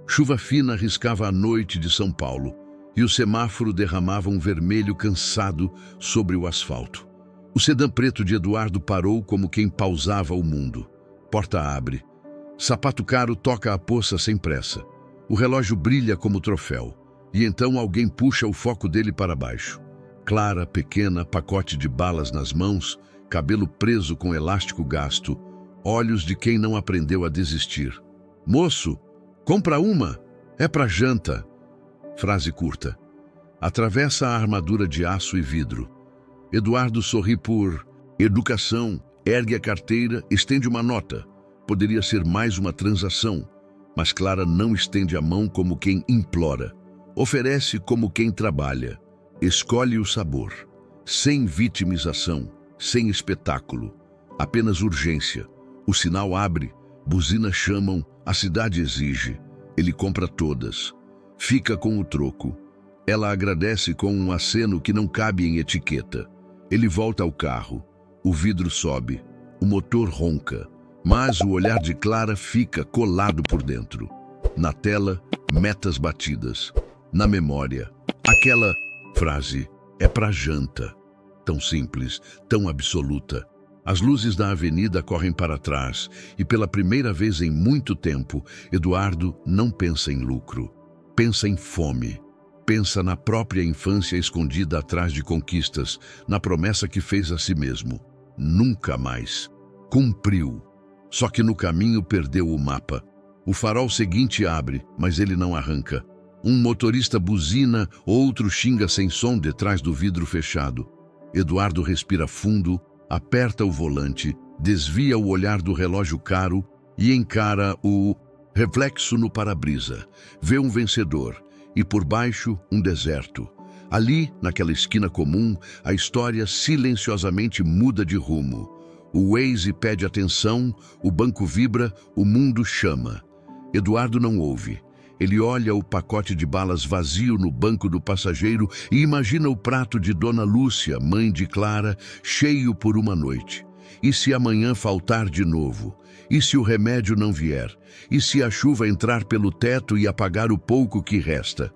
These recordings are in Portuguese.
Chuva fina riscava a noite de São Paulo e o semáforo derramava um vermelho cansado sobre o asfalto. O sedã preto de Eduardo parou como quem pausava o mundo. Porta abre. Sapato caro toca a poça sem pressa. O relógio brilha como troféu. E então alguém puxa o foco dele para baixo. Clara, pequena, pacote de balas nas mãos, cabelo preso com elástico gasto, olhos de quem não aprendeu a desistir. Moço, compra uma, é pra janta. Frase curta. Atravessa a armadura de aço e vidro. Eduardo sorri por educação, ergue a carteira, estende uma nota. Poderia ser mais uma transação, mas Clara não estende a mão como quem implora. Oferece como quem trabalha. Escolhe o sabor. Sem vitimização, sem espetáculo. Apenas urgência. O sinal abre, buzinas chamam, a cidade exige. Ele compra todas. Fica com o troco. Ela agradece com um aceno que não cabe em etiqueta. Ele volta ao carro. O vidro sobe. O motor ronca. Mas o olhar de Clara fica colado por dentro. Na tela, metas batidas. Na memória, aquela frase é pra janta. Tão simples, tão absoluta. As luzes da avenida correm para trás e pela primeira vez em muito tempo, Eduardo não pensa em lucro. Pensa em fome. Pensa na própria infância escondida atrás de conquistas, na promessa que fez a si mesmo. Nunca mais. Cumpriu. Só que no caminho perdeu o mapa. O farol seguinte abre, mas ele não arranca. Um motorista buzina, outro xinga sem som detrás do vidro fechado. Eduardo respira fundo, aperta o volante, desvia o olhar do relógio caro e encara o reflexo no para-brisa. Vê um vencedor e por baixo um deserto. Ali, naquela esquina comum, a história silenciosamente muda de rumo. O Waze pede atenção, o banco vibra, o mundo chama. Eduardo não ouve. Ele olha o pacote de balas vazio no banco do passageiro e imagina o prato de Dona Lúcia, mãe de Clara, cheio por uma noite. E se amanhã faltar de novo? E se o remédio não vier? E se a chuva entrar pelo teto e apagar o pouco que resta?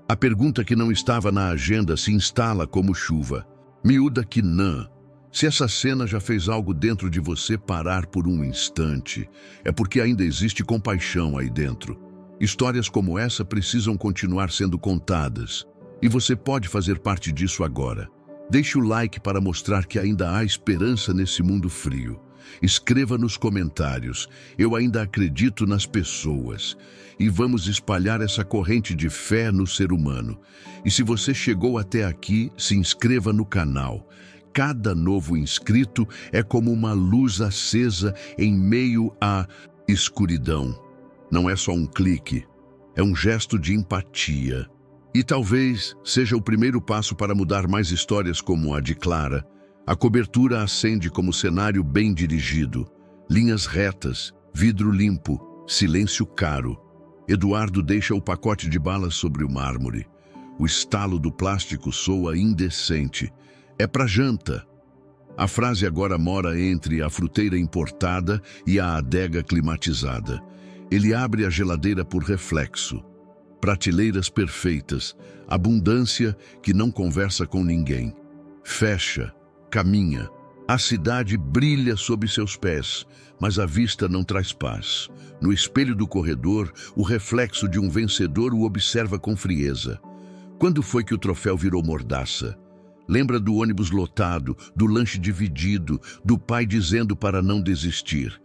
A pergunta que não estava na agenda se instala como chuva. Miúda que não. Se essa cena já fez algo dentro de você parar por um instante, é porque ainda existe compaixão aí dentro. Histórias como essa precisam continuar sendo contadas. E você pode fazer parte disso agora. Deixe o like para mostrar que ainda há esperança nesse mundo frio. Escreva nos comentários, eu ainda acredito nas pessoas. E vamos espalhar essa corrente de fé no ser humano. E se você chegou até aqui, se inscreva no canal. Cada novo inscrito é como uma luz acesa em meio à escuridão. Não é só um clique, é um gesto de empatia. E talvez seja o primeiro passo para mudar mais histórias como a de Clara. A cobertura acende como cenário bem dirigido. Linhas retas, vidro limpo, silêncio caro. Eduardo deixa o pacote de balas sobre o mármore. O estalo do plástico soa indecente. É pra janta. A frase agora mora entre a fruteira importada e a adega climatizada. Ele abre a geladeira por reflexo. Prateleiras perfeitas, abundância que não conversa com ninguém. Fecha, caminha. A cidade brilha sob seus pés, mas a vista não traz paz. No espelho do corredor, o reflexo de um vencedor o observa com frieza. Quando foi que o troféu virou mordaça? Lembra do ônibus lotado, do lanche dividido, do pai dizendo para não desistir.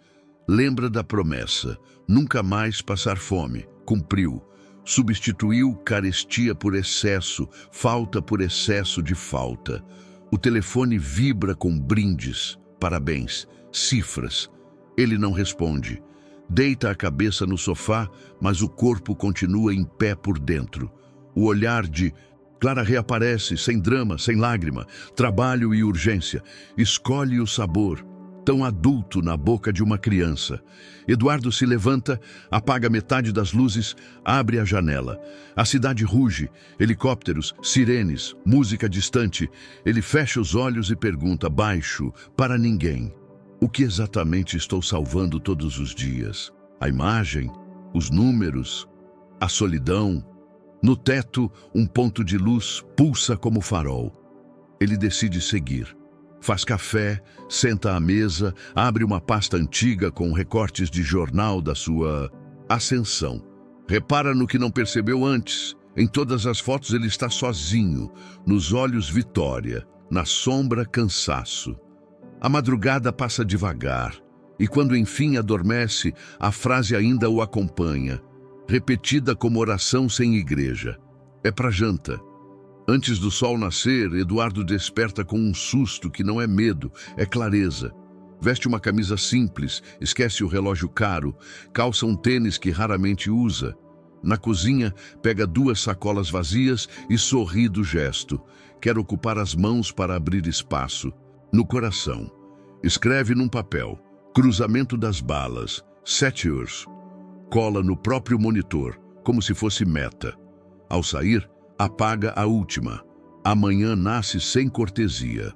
Lembra da promessa, nunca mais passar fome. Cumpriu. Substituiu carestia por excesso, falta por excesso de falta. O telefone vibra com brindes, parabéns, cifras. Ele não responde. Deita a cabeça no sofá, mas o corpo continua em pé por dentro. O olhar de Clara reaparece, sem drama, sem lágrima, trabalho e urgência. Escolhe o sabor, tão adulto na boca de uma criança. Eduardo se levanta, apaga metade das luzes, abre a janela. A cidade ruge, helicópteros, sirenes, música distante. Ele fecha os olhos e pergunta, baixo, para ninguém: o que exatamente estou salvando todos os dias? A imagem? Os números? a solidão. No teto, um ponto de luz pulsa como farol. Ele decide seguir. Faz café, senta à mesa, abre uma pasta antiga com recortes de jornal da sua ascensão. Repara no que não percebeu antes. Em todas as fotos ele está sozinho, nos olhos vitória, na sombra cansaço. A madrugada passa devagar, e quando enfim adormece, a frase ainda o acompanha, repetida como oração sem igreja. É para janta. Antes do sol nascer, Eduardo desperta com um susto que não é medo, é clareza. Veste uma camisa simples, esquece o relógio caro, calça um tênis que raramente usa. Na cozinha, pega 2 sacolas vazias e sorri do gesto. Quer ocupar as mãos para abrir espaço. No coração, escreve num papel, cruzamento das balas, 7 horas. Cola no próprio monitor, como se fosse meta. Ao sair, apaga a última. Amanhã nasce sem cortesia.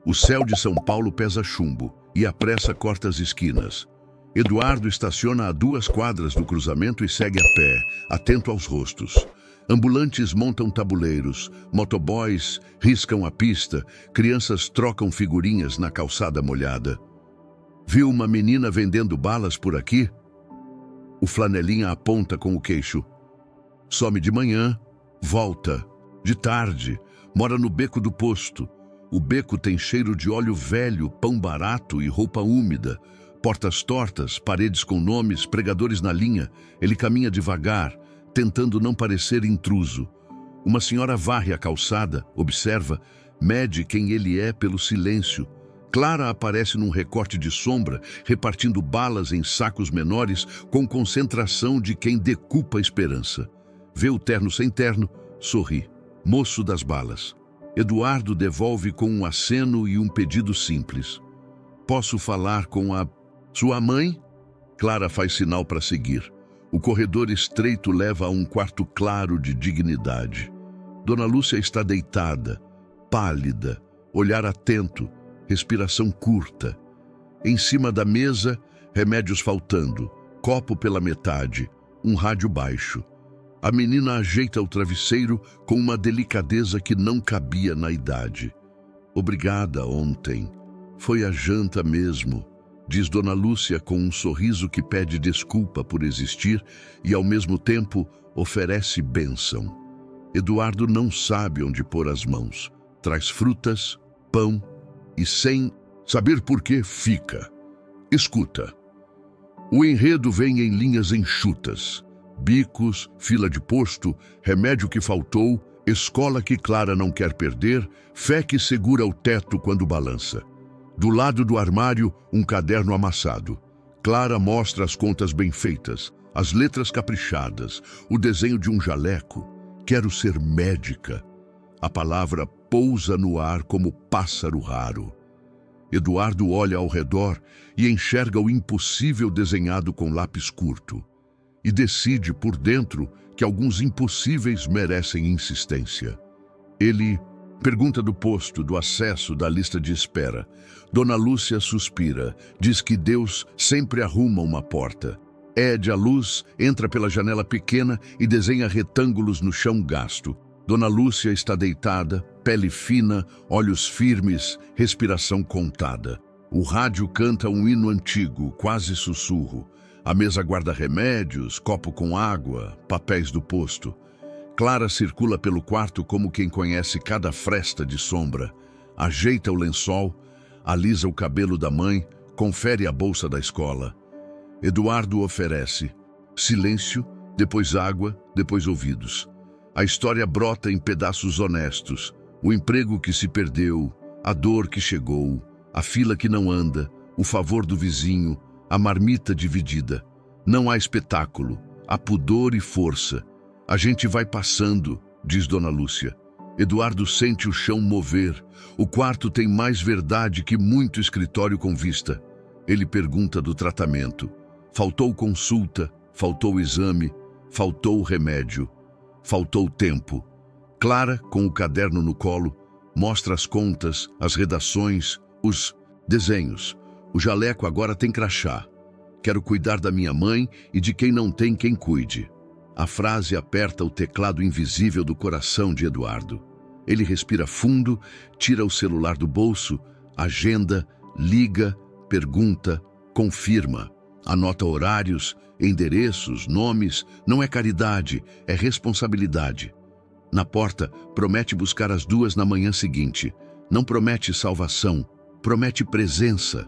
O céu de São Paulo pesa chumbo e a pressa corta as esquinas. Eduardo estaciona a 2 quadras do cruzamento e segue a pé, atento aos rostos. Ambulantes montam tabuleiros, motoboys riscam a pista, crianças trocam figurinhas na calçada molhada. Viu uma menina vendendo balas por aqui? O flanelinha aponta com o queixo. Some de manhã, volta. De tarde, mora no beco do posto. O beco tem cheiro de óleo velho, pão barato e roupa úmida. Portas tortas, paredes com nomes, pregadores na linha. Ele caminha devagar, tentando não parecer intruso. Uma senhora varre a calçada, observa, mede quem ele é pelo silêncio. Clara aparece num recorte de sombra, repartindo balas em sacos menores com concentração de quem decupa a esperança. Vê o terno sem terno, sorri. Moço das balas. Eduardo devolve com um aceno e um pedido simples. Posso falar com a sua mãe? Clara faz sinal para seguir. O corredor estreito leva a um quarto claro de dignidade. Dona Lúcia está deitada, pálida, olhar atento, respiração curta. Em cima da mesa, remédios faltando, copo pela metade, um rádio baixo. A menina ajeita o travesseiro com uma delicadeza que não cabia na idade. Obrigada ontem. Foi a janta mesmo, diz Dona Lúcia com um sorriso que pede desculpa por existir e, ao mesmo tempo, oferece bênção. Eduardo não sabe onde pôr as mãos. Traz frutas, pão e, sem saber por que, fica. Escuta. O enredo vem em linhas enxutas. Bicos, fila de posto, remédio que faltou, escola que Clara não quer perder, fé que segura o teto quando balança. Do lado do armário, um caderno amassado. Clara mostra as contas bem feitas, as letras caprichadas, o desenho de um jaleco. Quero ser médica. A palavra pousa no ar como pássaro raro. Eduardo olha ao redor e enxerga o impossível desenhado com lápis curto. E decide por dentro que alguns impossíveis merecem insistência. Ele pergunta do posto, do acesso, da lista de espera. Dona Lúcia suspira, diz que Deus sempre arruma uma porta. Ede a luz, entra pela janela pequena e desenha retângulos no chão gasto. Dona Lúcia está deitada, pele fina, olhos firmes, respiração contada. O rádio canta um hino antigo, quase sussurro. A mesa guarda remédios, copo com água, papéis do posto. Clara circula pelo quarto como quem conhece cada fresta de sombra. Ajeita o lençol, alisa o cabelo da mãe, confere a bolsa da escola. Eduardo oferece. Silêncio, depois água, depois ouvidos. A história brota em pedaços honestos. O emprego que se perdeu, a dor que chegou, a fila que não anda, o favor do vizinho, a marmita dividida. Não há espetáculo, há pudor e força. A gente vai passando, diz Dona Lúcia. Eduardo sente o chão mover. O quarto tem mais verdade que muito escritório com vista. Ele pergunta do tratamento. Faltou consulta, faltou exame, faltou remédio, faltou tempo. Clara, com o caderno no colo, mostra as contas, as redações, os desenhos. O jaleco agora tem crachá. Quero cuidar da minha mãe e de quem não tem quem cuide. A frase aperta o teclado invisível do coração de Eduardo. Ele respira fundo, tira o celular do bolso, agenda, liga, pergunta, confirma. Anota horários, endereços, nomes. Não é caridade, é responsabilidade. Na porta, promete buscar às 2 da manhã seguinte. Não promete salvação, promete presença.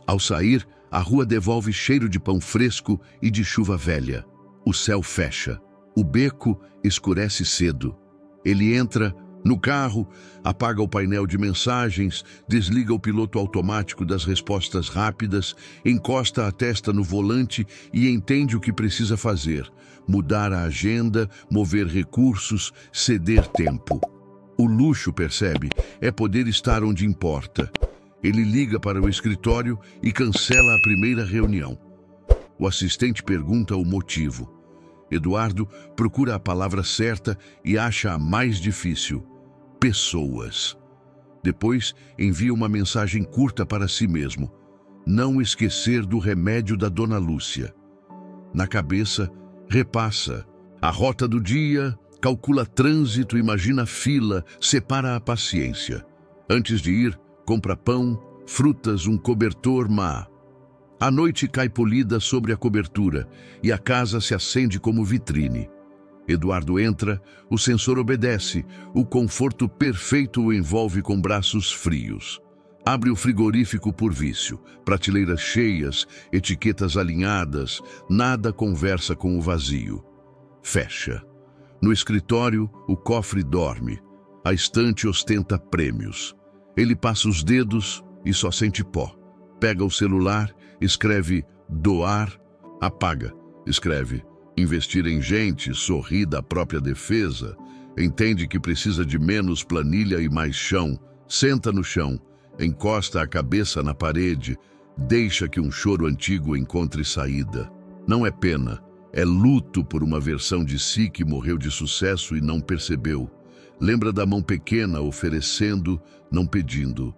Ao sair, a rua devolve cheiro de pão fresco e de chuva velha. O céu fecha. O beco escurece cedo. Ele entra no carro, apaga o painel de mensagens, desliga o piloto automático das respostas rápidas, encosta a testa no volante e entende o que precisa fazer: mudar a agenda, mover recursos, ceder tempo. O luxo, percebe, é poder estar onde importa. Ele liga para o escritório e cancela a primeira reunião. O assistente pergunta o motivo. Eduardo procura a palavra certa e acha a mais difícil: pessoas. Depois, envia uma mensagem curta para si mesmo: não esquecer do remédio da Dona Lúcia. Na cabeça, repassa a rota do dia, calcula trânsito, imagina fila, separa a paciência. Antes de ir, compra pão, frutas, um cobertor má. A noite cai polida sobre a cobertura e a casa se acende como vitrine. Eduardo entra, o sensor obedece, o conforto perfeito o envolve com braços frios. Abre o frigorífico por vício, prateleiras cheias, etiquetas alinhadas, nada conversa com o vazio. Fecha. No escritório, o cofre dorme, a estante ostenta prêmios. Ele passa os dedos e só sente pó. Pega o celular, escreve doar, apaga, escreve investir em gente, sorri da própria defesa, entende que precisa de menos planilha e mais chão, senta no chão, encosta a cabeça na parede, deixa que um choro antigo encontre saída. Não é pena, é luto por uma versão de si que morreu de sucesso e não percebeu. Lembra da mão pequena oferecendo, não pedindo.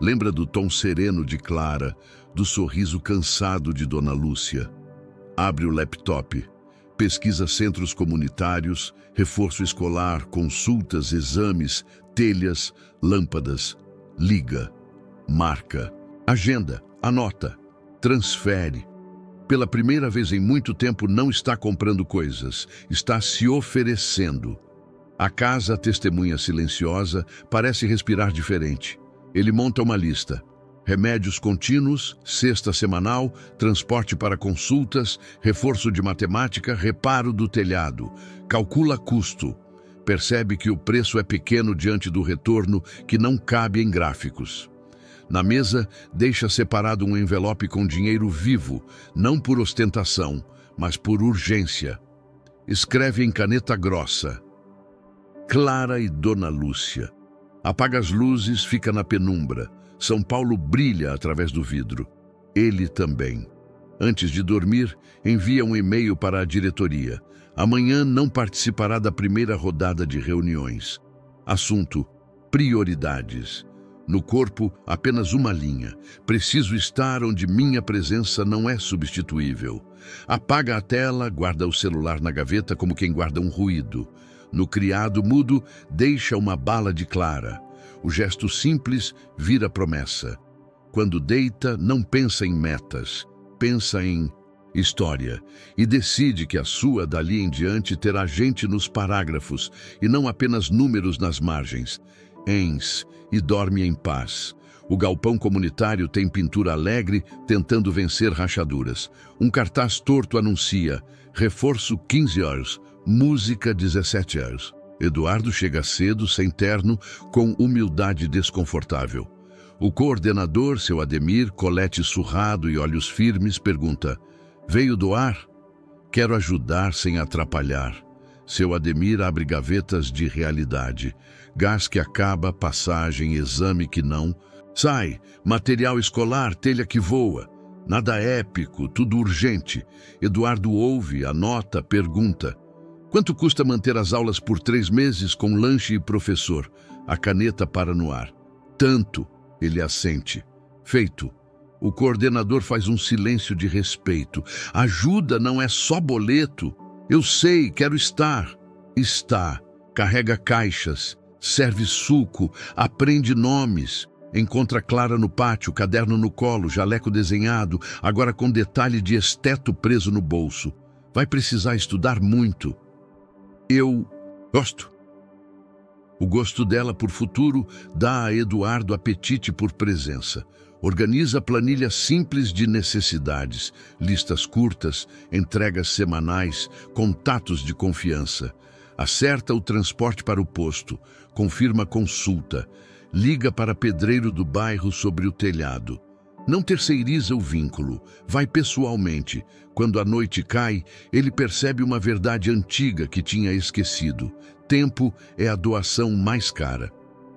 Lembra do tom sereno de Clara, do sorriso cansado de Dona Lúcia. Abre o laptop, pesquisa centros comunitários, reforço escolar, consultas, exames, telhas, lâmpadas. Liga, marca, agenda, anota, transfere. Pela primeira vez em muito tempo não está comprando coisas, está se oferecendo. A casa, testemunha silenciosa, parece respirar diferente. Ele monta uma lista: remédios contínuos, cesta semanal, transporte para consultas, reforço de matemática, reparo do telhado. Calcula custo. Percebe que o preço é pequeno diante do retorno que não cabe em gráficos. Na mesa, deixa separado um envelope com dinheiro vivo, não por ostentação, mas por urgência. Escreve em caneta grossa: Clara e Dona Lúcia. Apaga as luzes, fica na penumbra. São Paulo brilha através do vidro. Ele também. Antes de dormir, envia um e-mail para a diretoria. Amanhã não participará da primeira rodada de reuniões. Assunto: prioridades. No corpo, apenas uma linha: preciso estar onde minha presença não é substituível. Apaga a tela, guarda o celular na gaveta como quem guarda um ruído. No criado mudo, deixa uma bala de Clara. O gesto simples vira promessa. Quando deita, não pensa em metas, pensa em história e decide que a sua, dali em diante, terá gente nos parágrafos e não apenas números nas margens. Ens e dorme em paz. O galpão comunitário tem pintura alegre, tentando vencer rachaduras. Um cartaz torto anuncia: reforço 15 horas, música 17 horas. Eduardo chega cedo, sem terno, com humildade desconfortável. O coordenador, seu Ademir, colete surrado e olhos firmes, pergunta: veio doar? Quero ajudar sem atrapalhar. Seu Ademir abre gavetas de realidade. Gás que acaba, passagem, exame que não. Sai, material escolar, telha que voa. Nada épico, tudo urgente. Eduardo ouve, anota, pergunta: quanto custa manter as aulas por 3 meses com lanche e professor? A caneta para no ar. Tanto, ele assente. Feito. O coordenador faz um silêncio de respeito. Ajuda não é só boleto, Eu sei, quero estar. Está. Carrega caixas, serve suco, aprende nomes. Encontra Clara no pátio, caderno no colo, jaleco desenhado, agora com detalhe de esteto preso no bolso. Vai precisar estudar muito. Eu gosto. O gosto dela por futuro dá a Eduardo apetite por presença. Organiza planilhas simples de necessidades, listas curtas, entregas semanais, contatos de confiança. Acerta o transporte para o posto, confirma a consulta, liga para pedreiro do bairro sobre o telhado. Não terceiriza o vínculo, vai pessoalmente. Quando a noite cai, ele percebe uma verdade antiga que tinha esquecido. Tempo é a doação mais cara.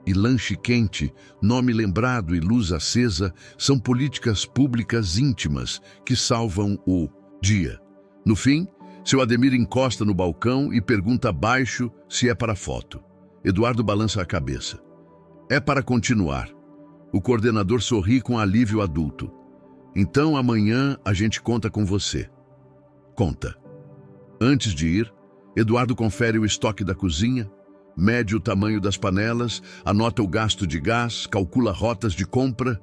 E lanche quente, nome lembrado e luz acesa são políticas públicas íntimas que salvam o dia. No fim, seu Ademir encosta no balcão e pergunta baixo se é para foto. Eduardo balança a cabeça. É para continuar. O coordenador sorri com alívio adulto. Então amanhã a gente conta com você. Conta. Antes de ir, Eduardo confere o estoque da cozinha, mede o tamanho das panelas, anota o gasto de gás, calcula rotas de compra.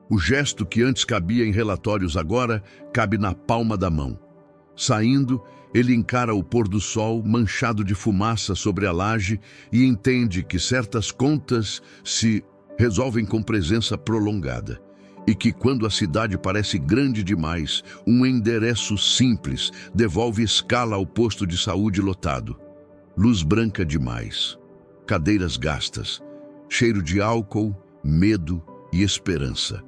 O gesto que antes cabia em relatórios agora cabe na palma da mão. Saindo, ele encara o pôr do sol manchado de fumaça sobre a laje e entende que certas contas se resolvem com presença prolongada. E que quando a cidade parece grande demais, um endereço simples devolve escala ao posto de saúde lotado. Luz branca demais, cadeiras gastas, cheiro de álcool, medo e esperança.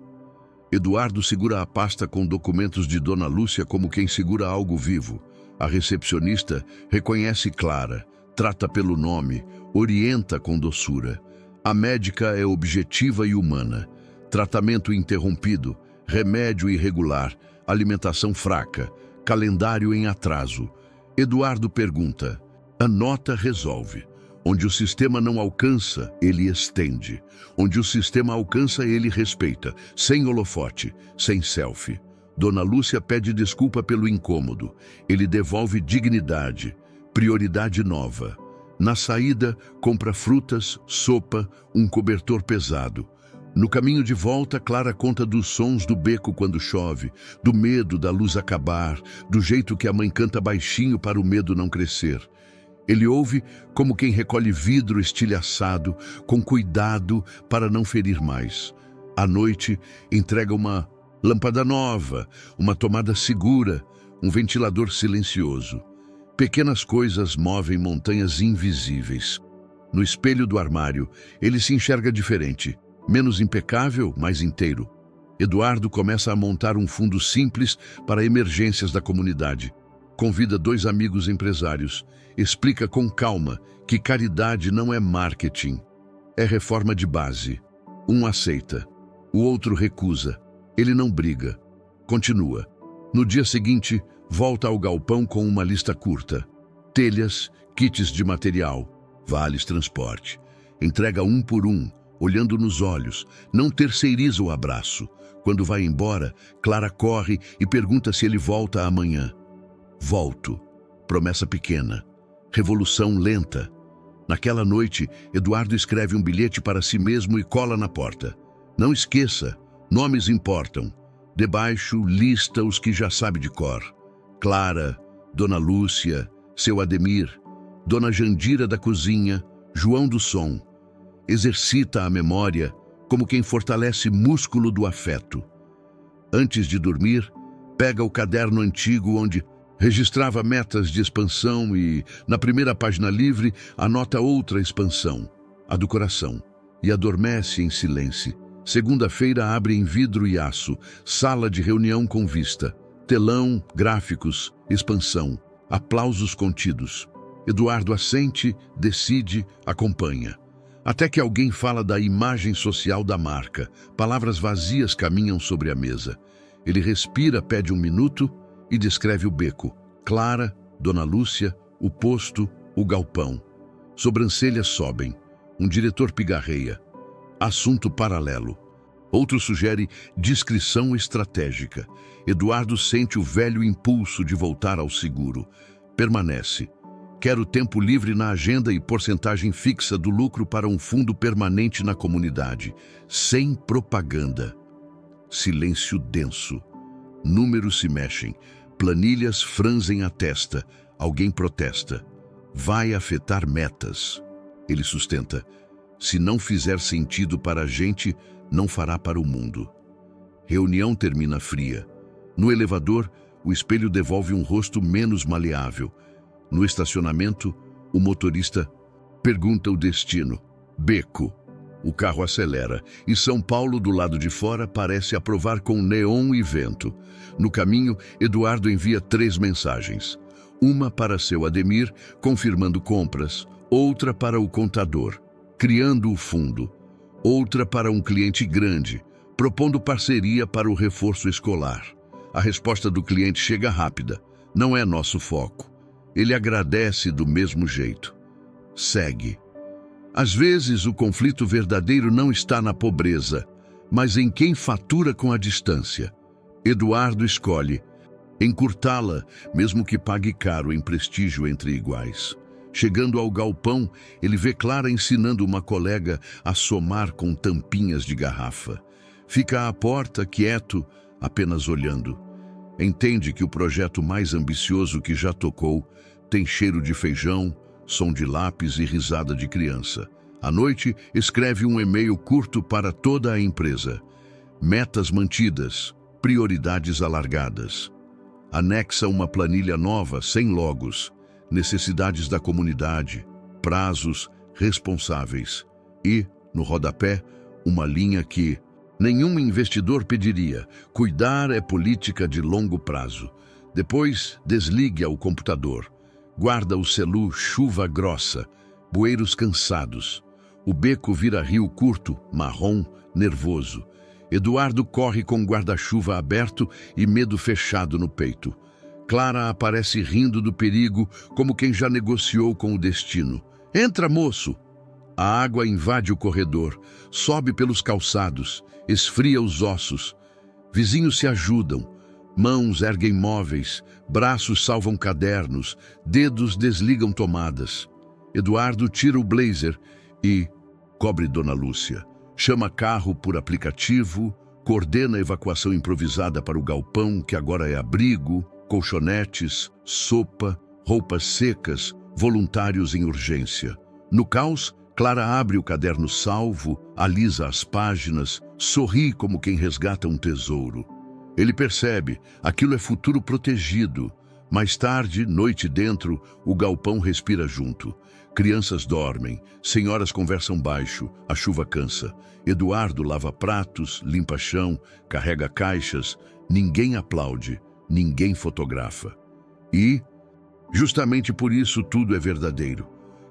Eduardo segura a pasta com documentos de Dona Lúcia como quem segura algo vivo. A recepcionista reconhece Clara, trata pelo nome, orienta com doçura. A médica é objetiva e humana. Tratamento interrompido, remédio irregular, alimentação fraca, calendário em atraso. Eduardo pergunta. A nota resolve. Onde o sistema não alcança, ele estende. Onde o sistema alcança, ele respeita. Sem holofote, sem selfie. Dona Lúcia pede desculpa pelo incômodo. Ele devolve dignidade, prioridade nova. Na saída, compra frutas, sopa, um cobertor pesado. No caminho de volta, Clara conta dos sons do beco quando chove, do medo da luz acabar, do jeito que a mãe canta baixinho para o medo não crescer. Ele ouve como quem recolhe vidro estilhaçado, com cuidado para não ferir mais. À noite, entrega uma lâmpada nova, uma tomada segura, um ventilador silencioso. Pequenas coisas movem montanhas invisíveis. No espelho do armário, ele se enxerga diferente, menos impecável, mais inteiro. Eduardo começa a montar um fundo simples para emergências da comunidade. Convida 2 amigos empresários. Explica com calma que caridade não é marketing, é reforma de base. Um aceita, o outro recusa. Ele não briga. Continua. No dia seguinte, volta ao galpão com uma lista curta. Telhas, kits de material, vales transporte. Entrega um por um, olhando nos olhos. Não terceiriza o abraço. Quando vai embora, Clara corre e pergunta se ele volta amanhã. Volto. Promessa pequena. Revolução lenta. Naquela noite, Eduardo escreve um bilhete para si mesmo e cola na porta. Não esqueça, nomes importam. Debaixo, lista os que já sabe de cor. Clara, Dona Lúcia, seu Ademir, Dona Jandira da cozinha, João do som. Exercita a memória como quem fortalece músculo do afeto. Antes de dormir, pega o caderno antigo onde registrava metas de expansão e, na primeira página livre, anota outra expansão, a do coração, e adormece em silêncio. Segunda-feira abre em vidro e aço, sala de reunião com vista, telão, gráficos, expansão, aplausos contidos. Eduardo assente, decide, acompanha. Até que alguém fala da imagem social da marca. Palavras vazias caminham sobre a mesa. Ele respira, pede um minuto e descreve o beco. Clara, Dona Lúcia, o posto, o galpão. Sobrancelhas sobem. Um diretor pigarreia. Assunto paralelo. Outro sugere descrição estratégica. Eduardo sente o velho impulso de voltar ao seguro. Permanece. Quero tempo livre na agenda e porcentagem fixa do lucro para um fundo permanente na comunidade, sem propaganda. Silêncio denso. Números se mexem, planilhas franzem a testa, alguém protesta. Vai afetar metas. Ele sustenta. Se não fizer sentido para a gente, não fará para o mundo. Reunião termina fria. No elevador, o espelho devolve um rosto menos maleável. No estacionamento, o motorista pergunta o destino. Beco. O carro acelera e São Paulo, do lado de fora, parece aprovar com neon e vento. No caminho, Eduardo envia 3 mensagens. Uma para seu Ademir, confirmando compras. Outra para o contador, criando o fundo. Outra para um cliente grande, propondo parceria para o reforço escolar. A resposta do cliente chega rápida. Não é nosso foco. Ele agradece do mesmo jeito. Segue. Às vezes, o conflito verdadeiro não está na pobreza, mas em quem fatura com a distância. Eduardo escolhe encurtá-la, mesmo que pague caro em prestígio entre iguais. Chegando ao galpão, ele vê Clara ensinando uma colega a somar com tampinhas de garrafa. Fica à porta, quieto, apenas olhando. Entende que o projeto mais ambicioso que já tocou tem cheiro de feijão, som de lápis e risada de criança. À noite, escreve um e-mail curto para toda a empresa. Metas mantidas, prioridades alargadas. Anexa uma planilha nova, sem logos, necessidades da comunidade, prazos, responsáveis. E, no rodapé, uma linha que nenhum investidor pediria. Cuidar é política de longo prazo. Depois, desligue ao computador. Guarda o celu chuva grossa, bueiros cansados. O beco vira rio curto, marrom, nervoso. Eduardo corre com guarda-chuva aberto e medo fechado no peito. Clara aparece rindo do perigo, como quem já negociou com o destino. Entra, moço! A água invade o corredor, sobe pelos calçados, esfria os ossos. Vizinhos se ajudam. Mãos erguem móveis, braços salvam cadernos, dedos desligam tomadas. Eduardo tira o blazer e cobre Dona Lúcia. Chama carro por aplicativo, coordena a evacuação improvisada para o galpão, que agora é abrigo, colchonetes, sopa, roupas secas, voluntários em urgência. No caos, Clara abre o caderno salvo, alisa as páginas, sorri como quem resgata um tesouro. Ele percebe, aquilo é futuro protegido. Mais tarde, noite dentro, o galpão respira junto. Crianças dormem, senhoras conversam baixo, a chuva cansa. Eduardo lava pratos, limpa chão, carrega caixas. Ninguém aplaude, ninguém fotografa. E, justamente por isso, tudo é verdadeiro.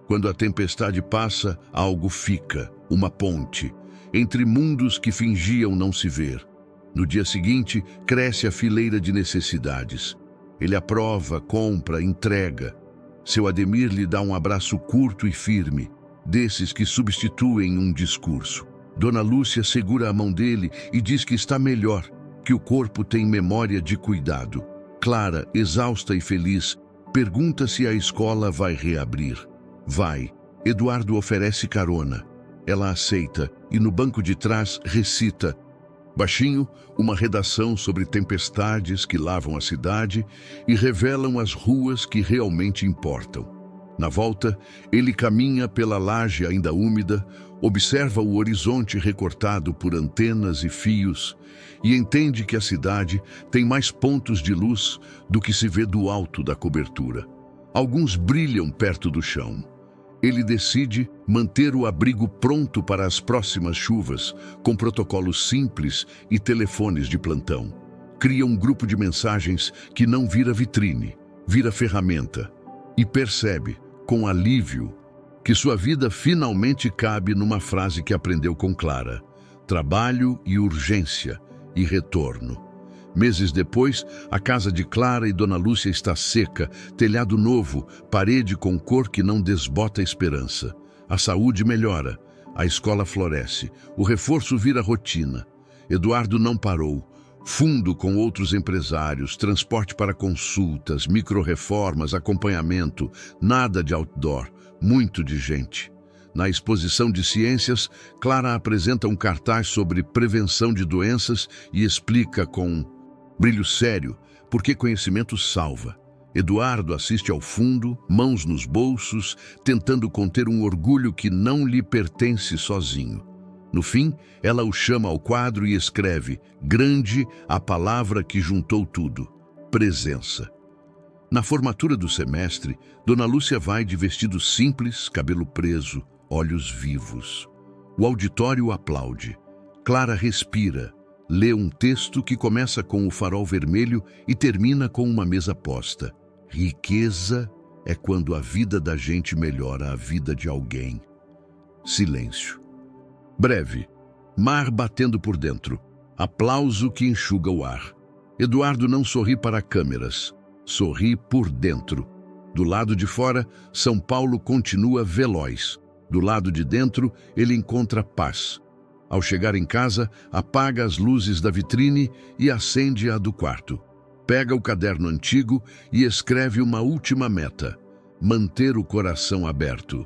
Quando a tempestade passa, algo fica, uma ponte, entre mundos que fingiam não se ver. No dia seguinte, cresce a fileira de necessidades. Ele aprova, compra, entrega. Seu Ademir lhe dá um abraço curto e firme, desses que substituem um discurso. Dona Lúcia segura a mão dele e diz que está melhor, que o corpo tem memória de cuidado. Clara, exausta e feliz, pergunta se a escola vai reabrir. Vai. Eduardo oferece carona. Ela aceita e no banco de trás recita, baixinho, uma redação sobre tempestades que lavam a cidade e revelam as ruas que realmente importam. Na volta, ele caminha pela laje ainda úmida, observa o horizonte recortado por antenas e fios e entende que a cidade tem mais pontos de luz do que se vê do alto da cobertura. Alguns brilham perto do chão. Ele decide manter o abrigo pronto para as próximas chuvas, com protocolos simples e telefones de plantão. Cria um grupo de mensagens que não vira vitrine, vira ferramenta. E percebe, com alívio, que sua vida finalmente cabe numa frase que aprendeu com Clara: trabalho e urgência e retorno. Meses depois, a casa de Clara e Dona Lúcia está seca, telhado novo, parede com cor que não desbota a esperança. A saúde melhora, a escola floresce, o reforço vira rotina. Eduardo não parou. Fundo com outros empresários, transporte para consultas, micro-reformas, acompanhamento, nada de outdoor, muito de gente. Na exposição de ciências, Clara apresenta um cartaz sobre prevenção de doenças e explica com brilho sério por que conhecimento salva. Eduardo assiste ao fundo, mãos nos bolsos, tentando conter um orgulho que não lhe pertence sozinho. No fim, ela o chama ao quadro e escreve, grande a palavra que juntou tudo, presença. Na formatura do semestre, Dona Lúcia vai de vestido simples, cabelo preso, olhos vivos. O auditório aplaude. Clara respira, lê um texto que começa com o farol vermelho e termina com uma mesa posta. Riqueza é quando a vida da gente melhora a vida de alguém. Silêncio. Breve. Mar batendo por dentro. Aplauso que enxuga o ar. Eduardo não sorri para câmeras. Sorri por dentro. Do lado de fora, São Paulo continua veloz. Do lado de dentro, ele encontra paz. Ao chegar em casa, apaga as luzes da vitrine e acende a do quarto. Pega o caderno antigo e escreve uma última meta: manter o coração aberto.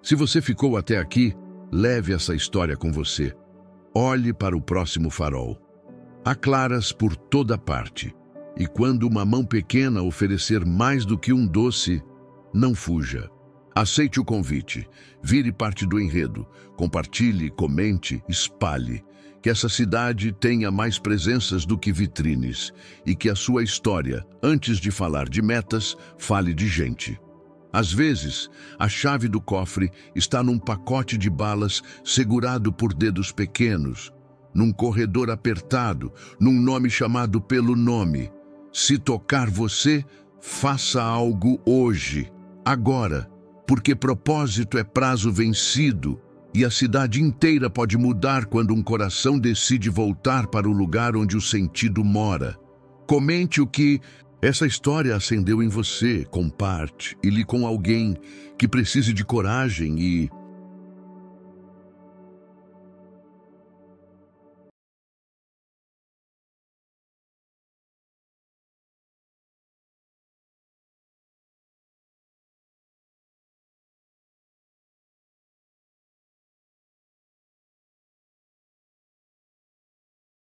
Se você ficou até aqui, leve essa história com você. Olhe para o próximo farol. Há claras por toda parte. E quando uma mão pequena oferecer mais do que um doce, não fuja. Aceite o convite. Vire parte do enredo. Compartilhe, comente, espalhe. Que essa cidade tenha mais presenças do que vitrines. E que a sua história, antes de falar de metas, fale de gente. Às vezes, a chave do cofre está num pacote de balas segurado por dedos pequenos, num corredor apertado, num nome chamado pelo nome. Se tocar você, faça algo hoje, agora, porque propósito é prazo vencido e a cidade inteira pode mudar quando um coração decide voltar para o lugar onde o sentido mora. Comente o que essa história acendeu em você, comparte, e com alguém que precise de coragem e